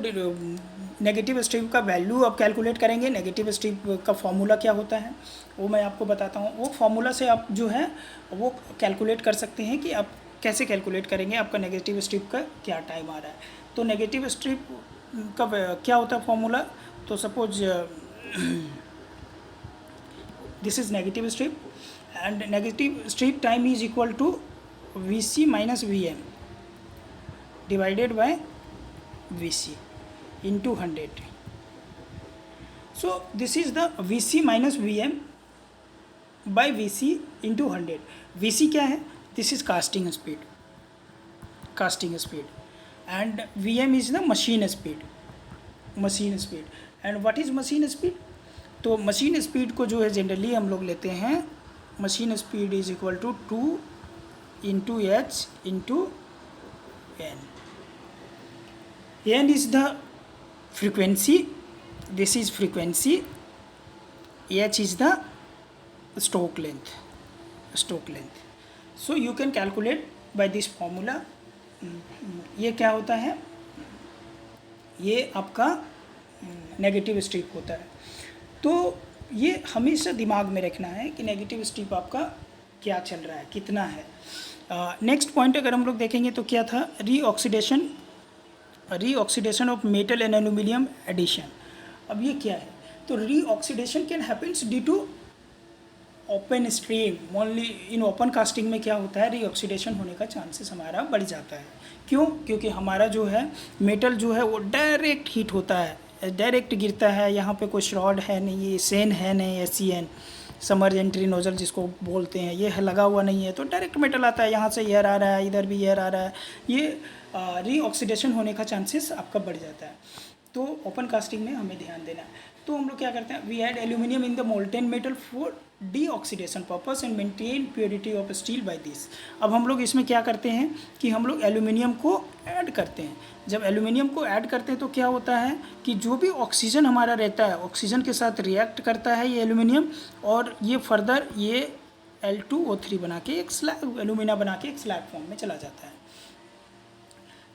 नेगेटिव स्ट्रीप का वैल्यू आप कैलकुलेट करेंगे। नेगेटिव स्ट्रीप का फॉर्मूला क्या होता है वो मैं आपको बताता हूँ। वो फॉर्मूला से आप जो है वो कैलकुलेट कर सकते हैं कि आप कैसे कैलकुलेट करेंगे आपका नेगेटिव स्ट्रीप का क्या टाइम आ रहा है। तो नेगेटिव स्ट्रीप का क्या होता है फॉर्मूला, तो suppose this is negative strip and negative strip time is equal to Vc minus Vm divided by Vc into 100. So this is the Vc minus Vm by Vc into 100. Vc क्या है, this is casting speed, and Vm is the machine speed. And what is machine speed? तो machine speed को जो है generally हम लोग लेते हैं, machine speed is equal to 2 into h into n. n is the frequency, this is frequency, h is the stroke length. So you can calculate by this formula. ये क्या होता है, ये आपका नेगेटिव स्ट्रीप होता है। तो ये हमेशा दिमाग में रखना है कि नेगेटिव स्ट्रीप आपका क्या चल रहा है, कितना है। नेक्स्ट पॉइंट अगर हम लोग देखेंगे तो क्या था, reoxidation of metal and aluminium addition. अब ये क्या है, तो reoxidation can happens due to open stream only. In open casting में क्या होता है, रीऑक्सीडेशन होने का चांसेस हमारा बढ़ जाता है। क्यों, क्योंकि हमारा जो है मेटल जो है वो डायरेक्ट हीट होता है, डायरेक्ट गिरता है। यहाँ पे कोई श्रॉड है नहीं, ये सेन है नहीं, SCN समर एंट्री नोजल जिसको बोलते हैं, ये लगा हुआ नहीं है, तो डायरेक्ट मेटल आता है। यहाँ से एयर आ रहा है, इधर भी एयर आ रहा है, ये रीऑक्सीडेशन होने का चांसेस आपका बढ़ जाता है। तो ओपन कास्टिंग में हमें ध्यान देना है। तो हम लोग क्या करते हैं, we add aluminium in the molten metal for deoxidation purpose and maintain purity of steel by this. अब हम लोग इसमें क्या करते हैं कि हम लोग एल्यूमिनियम को ऐड करते हैं। जब एल्यूमिनियम को ऐड करते हैं तो क्या होता है कि जो भी ऑक्सीजन हमारा रहता है, ऑक्सीजन के साथ रिएक्ट करता है ये एल्यूमिनियम, और ये फर्दर ये Al2O3 बना के एक स्लैग, एल्यूमिना बना के एक स्लैग फॉर्म में चला जाता है।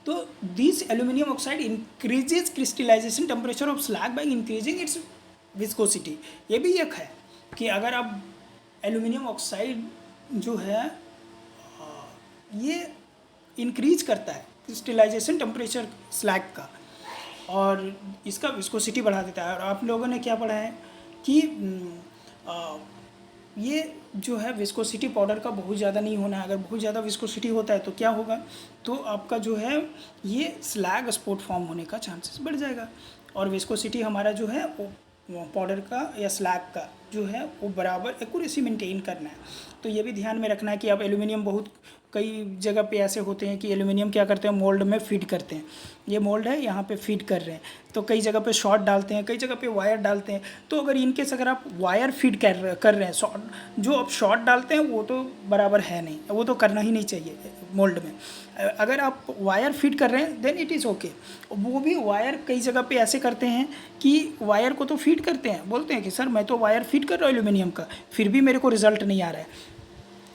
तो this aluminium oxide increases crystallization temperature of slag by increasing its viscosity. ये भी एक है कि अगर आप एल्यूमिनियम ऑक्साइड जो है ये इंक्रीज करता है क्रिस्टलाइजेशन टेम्परेचर स्लैग का, और इसका विस्कोसिटी बढ़ा देता है। और आप लोगों ने क्या पढ़ा है कि ये जो है विस्कोसिटी पाउडर का बहुत ज़्यादा नहीं होना है। अगर बहुत ज़्यादा विस्कोसिटी होता है तो क्या होगा, तो आपका जो है ये स्लैग स्पॉट फॉर्म होने का चांसेस बढ़ जाएगा। और विस्कोसिटी हमारा जो है वो पाउडर का या स्लैग का जो है वो बराबर एक्यूरेसी मेंटेन करना है। तो ये भी ध्यान में रखना है कि आप एल्यूमिनियम, बहुत कई जगह पे ऐसे होते हैं कि एल्यूमिनियम क्या करते हैं, मोल्ड में फीड करते हैं। ये मोल्ड है, यहाँ पे फीड कर रहे हैं, तो कई जगह पे शॉर्ट डालते हैं, कई जगह पे वायर डालते हैं। तो अगर इनकेस अगर आप वायर फीड कर रहे हैं, शॉर्ट जो आप शॉर्ट डालते हैं वो तो बराबर है नहीं, वो तो करना ही नहीं चाहिए मोल्ड में। अगर आप वायर फीड कर रहे हैं देन इट इज़ ओके। वो भी वायर कई जगह पे ऐसे करते हैं कि वायर को तो फीड करते हैं, बोलते हैं कि सर मैं तो वायर फीड कर रहा हूँ एल्यूमिनियम का, फिर भी मेरे को रिजल्ट नहीं आ रहा है।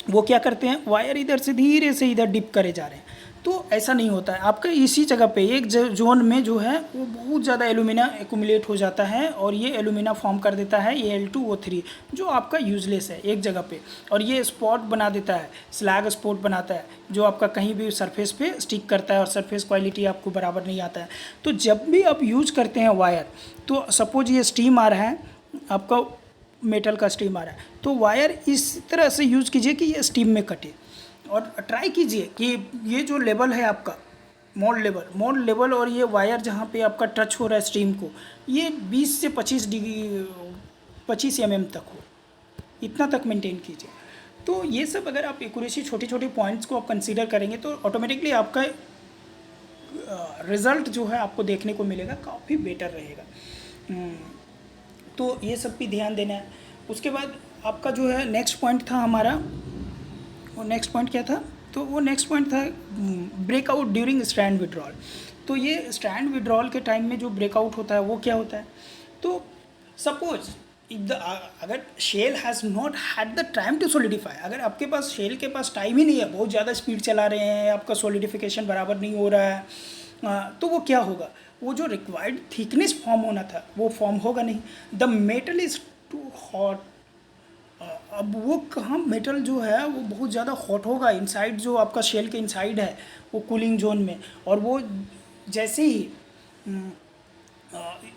वो क्या करते हैं, वायर इधर से धीरे से इधर डिप करे जा रहे हैं। तो ऐसा नहीं होता है। आपका इसी जगह पे एक जोन में जो है वो बहुत ज़्यादा एल्यूमिना एक्यूमुलेट हो जाता है, और ये एल्यूमिना फॉर्म कर देता है Al2O3 जो आपका यूजलेस है एक जगह पे, और ये स्पॉट बना देता है, स्लैग स्पॉट बनाता है जो आपका कहीं भी सरफेस पे स्टिक करता है, और सरफेस क्वालिटी आपको बराबर नहीं आता है। तो जब भी आप यूज करते हैं वायर, तो सपोज ये स्टीम आ रहा है, आपका मेटल का स्टीम आ रहा है, तो वायर इस तरह से यूज़ कीजिए कि ये स्टीम में कटे। और ट्राई कीजिए कि ये जो लेवल है आपका मोल्ड लेवल और ये वायर जहाँ पे आपका टच हो रहा है स्ट्रीम को, ये 20 से 25 डिग्री 25 mm तक हो, इतना तक मेंटेन कीजिए। तो ये सब अगर आप एक्यूरेसी छोटी छोटी पॉइंट्स को आप कंसीडर करेंगे तो ऑटोमेटिकली आपका रिज़ल्ट जो है आपको देखने को मिलेगा, काफ़ी बेटर रहेगा। तो ये सब भी ध्यान देना है। उसके बाद आपका जो है नेक्स्ट पॉइंट था हमारा, वो नेक्स्ट पॉइंट क्या था, तो वो नेक्स्ट पॉइंट था ब्रेकआउट ड्यूरिंग स्ट्रैंड विड्रॉल। तो ये स्ट्रैंड विड्रॉल के टाइम में जो ब्रेकआउट होता है वो क्या होता है, तो सपोज अगर shell has not had the time to solidify, अगर आपके पास शेल के पास टाइम ही नहीं है, बहुत ज़्यादा स्पीड चला रहे हैं, आपका सोलिडिफिकेशन बराबर नहीं हो रहा है, तो वो क्या होगा, वो जो रिक्वायर्ड थिकनेस फॉर्म होना था वो फॉर्म होगा नहीं। The metal is too hot, अब वो कहाँ मेटल जो है वो बहुत ज़्यादा हॉट होगा, इनसाइड जो आपका शेल के इनसाइड है वो कूलिंग जोन में, और वो जैसे ही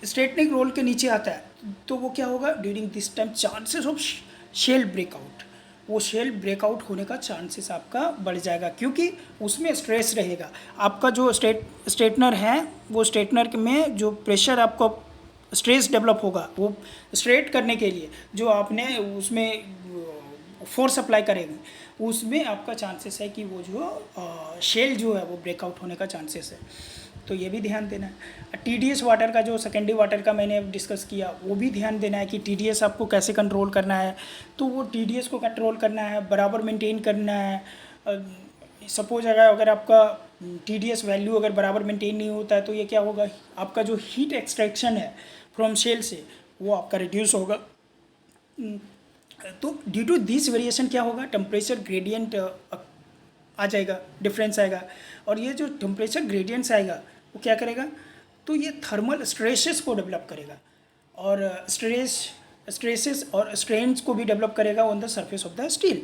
स्ट्रेटनिंग रोल के नीचे आता है तो वो क्या होगा, during this time chances of shell breakout, वो शेल ब्रेकआउट होने का चांसेस आपका बढ़ जाएगा, क्योंकि उसमें स्ट्रेस रहेगा। आपका जो स्ट्रेटनर है वो स्ट्रेटनर में जो प्रेशर आपको स्ट्रेस डेवलप होगा, वो स्ट्रेट करने के लिए जो आपने उसमें फोर्स अप्लाई करेंगे, उसमें आपका चांसेस है कि वो जो शेल जो है वो ब्रेकआउट होने का चांसेस है। तो ये भी ध्यान देना है। TDS वाटर का जो सेकेंडरी वाटर का मैंने डिस्कस किया, वो भी ध्यान देना है कि TDS आपको कैसे कंट्रोल करना है। तो वो TDS को कंट्रोल करना है, बराबर मेंटेन करना है। सपोज अगर आपका TDS वैल्यू अगर बराबर मेंटेन नहीं होता है तो ये क्या होगा, आपका जो हीट एक्सट्रैक्शन है फ्रॉम शेल से वो आपका रिड्यूस होगा। तो ड्यू टू दिस वेरिएशन क्या होगा, टेम्परेचर ग्रेडियंट आ जाएगा, डिफरेंस आएगा, और ये जो टेम्परेचर ग्रेडियंट्स आएगा वो क्या करेगा, तो ये थर्मल स्ट्रेसेस को डेवलप करेगा, और स्ट्रेसेस और स्ट्रेन्स को भी डेवलप करेगा on the surface of the steel.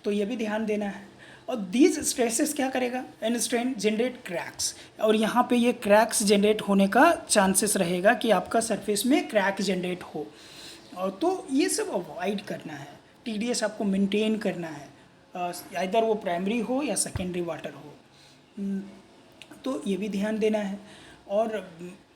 तो ये भी ध्यान देना है। और दीज स्ट्रेसेस क्या करेगा, एंड स्ट्रेन जनरेट क्रैक्स, और यहाँ पे ये क्रैक्स जनरेट होने का चांसेस रहेगा कि आपका सरफेस में क्रैक जनरेट हो, और तो ये सब अवॉइड करना है। TDS आपको मेंटेन करना है, इधर वो प्राइमरी हो या सेकेंडरी वाटर हो, तो ये भी ध्यान देना है। और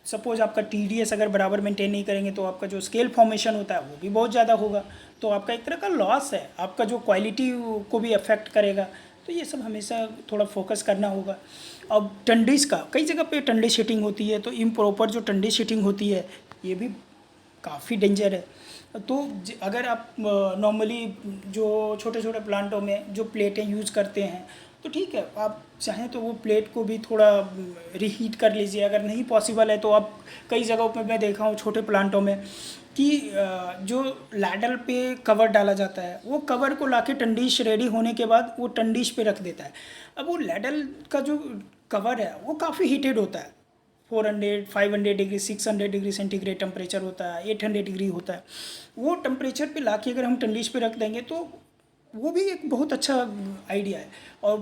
सपोज आपका TDS अगर बराबर मेंटेन नहीं करेंगे तो आपका जो स्केल फॉर्मेशन होता है वो भी बहुत ज़्यादा होगा, तो आपका एक तरह का लॉस है, आपका जो क्वालिटी को भी अफेक्ट करेगा। तो ये सब हमेशा थोड़ा फोकस करना होगा। अब टंडिश का, कई जगह पे टंडिश हीटिंग होती है, तो इम्प्रॉपर जो टंडिश हीटिंग होती है ये भी काफ़ी डेंजर है। तो अगर आप नॉर्मली जो छोटे छोटे प्लांटों में जो प्लेटें यूज़ करते हैं तो ठीक है, आप चाहें तो वो प्लेट को भी थोड़ा रीहीट कर लीजिए। अगर नहीं पॉसिबल है तो आप, कई जगहों पे मैं देखा हूँ छोटे प्लांटों में कि जो लैडल पे कवर डाला जाता है, वो कवर को लाके टंडिश रेडी होने के बाद वो टंडिश पे रख देता है। अब वो लैडल का जो कवर है वो काफ़ी हीटेड होता है, 400 500 डिग्री 600 डिग्री सेंटीग्रेड टेम्परेचर होता है, 800 डिग्री होता है। वो टेम्परेचर पे लाके अगर हम टंडिश पे रख देंगे तो वो भी एक बहुत अच्छा आइडिया है और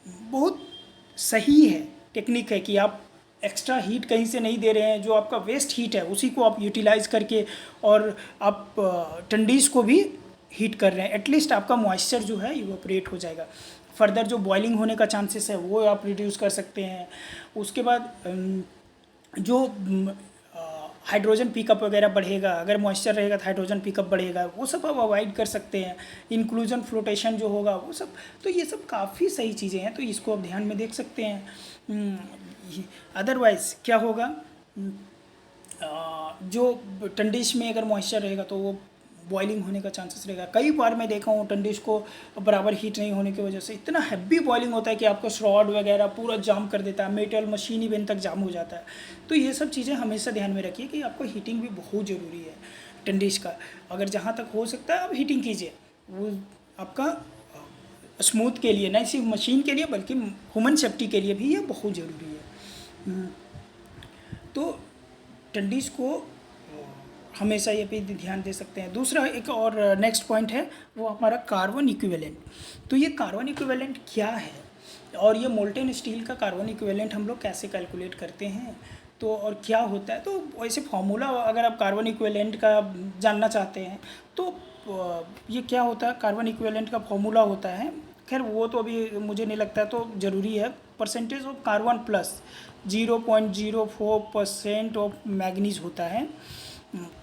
बहुत सही है, टेक्निक है कि आप एक्स्ट्रा हीट कहीं से नहीं दे रहे हैं, जो आपका वेस्ट हीट है उसी को आप यूटिलाइज़ करके और आप टंडिश को भी हीट कर रहे हैं। एटलीस्ट आपका मॉइस्चर जो है इवोपरेट हो जाएगा। फर्दर जो बॉइलिंग होने का चांसेस है वो आप रिड्यूस कर सकते हैं। उसके बाद जो हाइड्रोजन पिकअप वगैरह बढ़ेगा, अगर मॉइस्चर रहेगा तो हाइड्रोजन पिकअप बढ़ेगा, वो सब आप अवॉइड कर सकते हैं। इंक्लूजन फ्लोटेशन जो होगा वो सब, तो ये सब काफ़ी सही चीज़ें हैं, तो इसको आप ध्यान में देख सकते हैं। अदरवाइज़ क्या होगा, जो टंडिश में अगर मॉइस्चर रहेगा तो वो बॉइलिंग होने का चांसेस रहेगा। कई बार मैं देखा हूँ टंडिश को बराबर हीट नहीं होने की वजह से इतना हैवी बॉइलिंग होता है कि आपका श्रॉड वगैरह पूरा जाम कर देता है, मेटल मशीन इवेंट तक जाम हो जाता है। तो ये सब चीज़ें हमेशा ध्यान में रखिए कि आपको हीटिंग भी बहुत ज़रूरी है टंडिश का। अगर जहाँ तक हो सकता है आप हीटिंग कीजिए, वो आपका स्मूथ के लिए, नहीं सिर्फ मशीन के लिए बल्कि ह्यूमन सेफ्टी के लिए भी ये बहुत ज़रूरी है। तो टंडिश को हमेशा ये पे ध्यान दे सकते हैं। दूसरा एक और नेक्स्ट पॉइंट है वो हमारा कार्बन इक्विवेलेंट। तो ये कार्बन इक्विवेलेंट क्या है और ये मोल्टेन स्टील का कार्बन इक्विवेलेंट हम लोग कैसे कैलकुलेट करते हैं, तो और क्या होता है, तो वैसे फॉर्मूला अगर आप कार्बन इक्विवेलेंट का जानना चाहते हैं तो ये क्या होता है, कार्बन इक्विवेलेंट का फॉर्मूला होता है खैर वो तो अभी मुझे नहीं लगता तो ज़रूरी है। Percentage of carbon plus 0.04% of manganese होता है,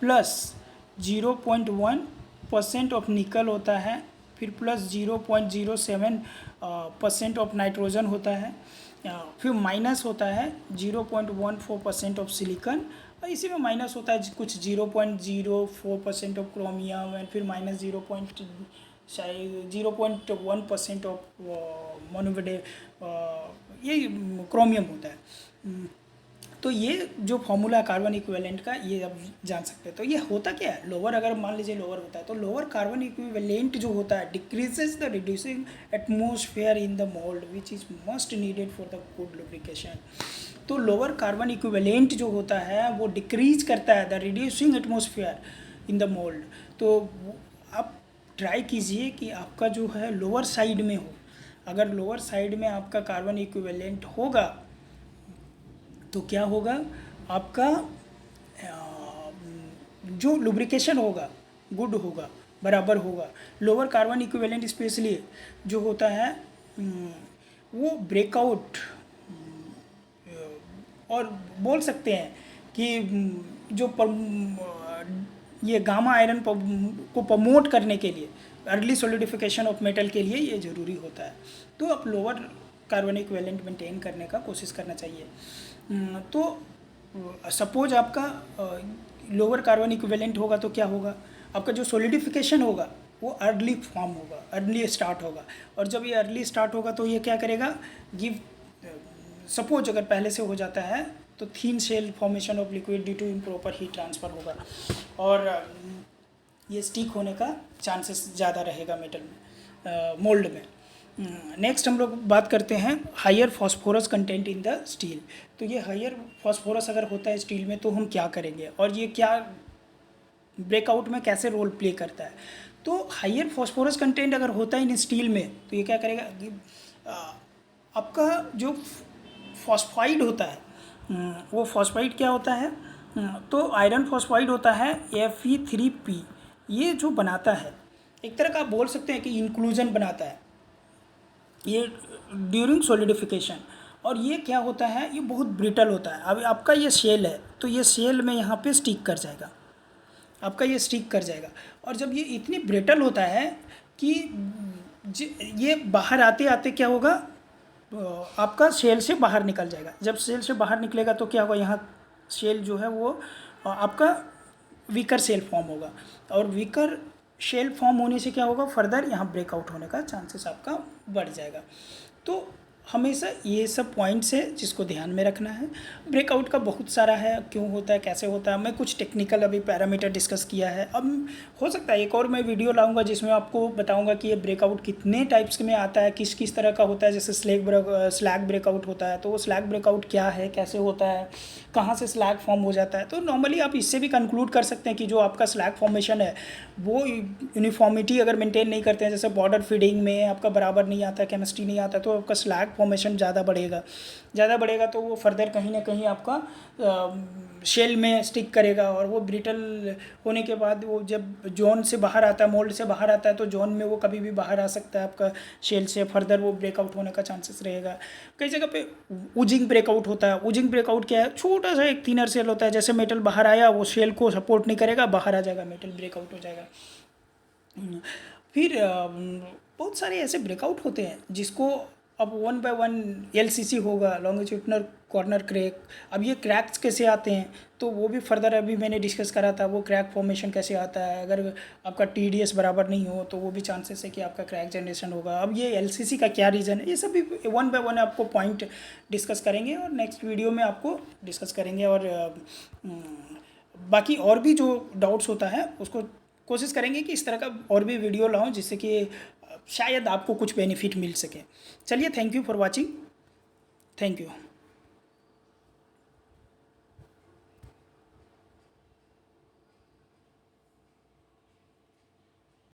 प्लस 0.1% ऑफ निकल होता है, फिर प्लस 0.07% ऑफ नाइट्रोजन होता है, फिर माइनस होता है 0.14% ऑफ सिलिकॉन, और इसी में माइनस होता है कुछ 0.04% ऑफ क्रोमियम, एंड फिर माइनस 0.1% ऑफ मोनोवेडे ये क्रोमियम होता है। तो ये जो फॉर्मूला है कार्बन इक्विवेलेंट का, ये आप जान सकते हैं। तो ये होता क्या है, लोअर अगर मान लीजिए लोअर होता है तो लोअर कार्बन इक्विवेलेंट जो होता है decreases the reducing atmosphere in the mould which is must needed for the good lubrication. तो लोअर कार्बन इक्विवेलेंट जो होता है वो डिक्रीज करता है the reducing atmosphere in the mould. तो आप ट्राई कीजिए कि आपका जो है लोअर साइड में हो। अगर लोअर साइड में आपका कार्बन इक्विवेलेंट होगा तो क्या होगा, आपका जो लुब्रिकेशन होगा गुड होगा, बराबर होगा। लोअर कार्बन इक्विवेलेंट स्पेशली जो होता है वो ब्रेकआउट, और बोल सकते हैं कि जो ये गामा आयरन को प्रमोट करने के लिए, अर्ली सॉलिडिफिकेशन ऑफ मेटल के लिए ये ज़रूरी होता है। तो आप लोअर कार्बन इक्विवेलेंट मेंटेन करने का कोशिश करना चाहिए। तो सपोज आपका लोअर कार्बन इक्विवेलेंट होगा तो क्या होगा, आपका जो सॉलिडिफिकेशन होगा वो अर्ली फॉर्म होगा, अर्ली स्टार्ट होगा। और जब ये अर्ली स्टार्ट होगा तो ये क्या करेगा, गिव सपोज अगर पहले से हो जाता है तो thin shell formation of liquid due to improper heat transfer होगा, और ये स्टिक होने का चांसेस ज़्यादा रहेगा मेटल में, मोल्ड में। नेक्स्ट हम लोग बात करते हैं higher phosphorus content in the steel. तो ये हायर फॉस्फोरस अगर होता है स्टील में तो हम क्या करेंगे, और ये क्या ब्रेकआउट में कैसे रोल प्ले करता है। तो हायर फॉस्फोरस कंटेंट अगर होता है इन स्टील में तो ये क्या करेगा, आपका जो फॉस्फाइड होता है वो फॉस्फाइड क्या होता है, तो आयरन फॉस्फाइड होता है Fe3P। ये जो बनाता है एक तरह का आप बोल सकते हैं कि इंक्लूजन बनाता है ये ड्यूरिंग सॉलिडिफिकेशन। और ये क्या होता है, ये बहुत ब्रिटल होता है। अब आपका ये शेल है तो ये शेल में यहाँ पे स्टिक कर जाएगा, आपका ये स्टिक कर जाएगा। और जब ये इतनी ब्रिटल होता है कि ये बाहर आते आते क्या होगा, आपका शेल से बाहर निकल जाएगा। जब शेल से बाहर निकलेगा तो क्या होगा, यहाँ शेल जो है वो आपका वीकर शेल फॉर्म होगा, और वीकर शेल फॉर्म होने से क्या होगा, फर्दर यहाँ ब्रेकआउट होने का चांसेस आपका बढ़ जाएगा। तो हमेशा ये सब पॉइंट्स है जिसको ध्यान में रखना है। ब्रेकआउट का बहुत सारा है, क्यों होता है, कैसे होता है, मैं कुछ टेक्निकल अभी पैरामीटर डिस्कस किया है। अब हो सकता है एक और मैं वीडियो लाऊंगा जिसमें आपको बताऊंगा कि ये ब्रेकआउट कितने टाइप्स में आता है, किस किस तरह का होता है। जैसे स्लैग ब्रेकआउट होता है, तो वो स्लैग ब्रेकआउट क्या है, कैसे होता है, कहाँ से स्लैग फॉर्म हो जाता है। तो नॉर्मली आप इससे भी कंक्लूड कर सकते हैं कि जो आपका स्लैग फॉर्मेशन है वो यूनिफॉर्मिटी अगर मेंटेन नहीं करते हैं, जैसे बॉर्डर फीडिंग में आपका बराबर नहीं आता, केमिस्ट्री नहीं आता, तो आपका स्लैग फॉर्मेशन ज़्यादा बढ़ेगा तो वो फर्दर कहीं ना कहीं आपका शेल में स्टिक करेगा, और वो ब्रिटल होने के बाद वो जब जोन से बाहर आता है, मोल्ड से बाहर आता है, तो जोन में वो कभी भी बाहर आ सकता है आपका शेल से, फर्दर वो ब्रेकआउट होने का चांसेस रहेगा। कई जगह पे उजिंग ब्रेकआउट होता है। उजिंग ब्रेकआउट क्या है, छोटा सा एक थिनर शेल होता है, जैसे मेटल बाहर आया वो शेल को सपोर्ट नहीं करेगा, बाहर आ जाएगा, मेटल ब्रेकआउट हो जाएगा। फिर बहुत सारे ऐसे ब्रेकआउट होते हैं जिसको अब 1 by 1 LCC होगा, लॉन्गिट्यूडनल कॉर्नर क्रैक। अब ये क्रैक्स कैसे आते हैं तो वो भी फर्दर अभी मैंने डिस्कस करा था, वो क्रैक फॉर्मेशन कैसे आता है। अगर आपका TDS बराबर नहीं हो तो वो भी चांसेस है कि आपका क्रैक जनरेशन होगा। अब ये LCC का क्या रीज़न है, ये सब भी 1 by 1 आपको पॉइंट डिस्कस करेंगे, और नेक्स्ट वीडियो में आपको डिस्कस करेंगे। और बाकी और भी जो डाउट्स होता है उसको कोशिश करेंगे कि इस तरह का और भी वीडियो लाऊं जिससे कि शायद आपको कुछ बेनिफिट मिल सके। चलिए, thank you for watching, thank you.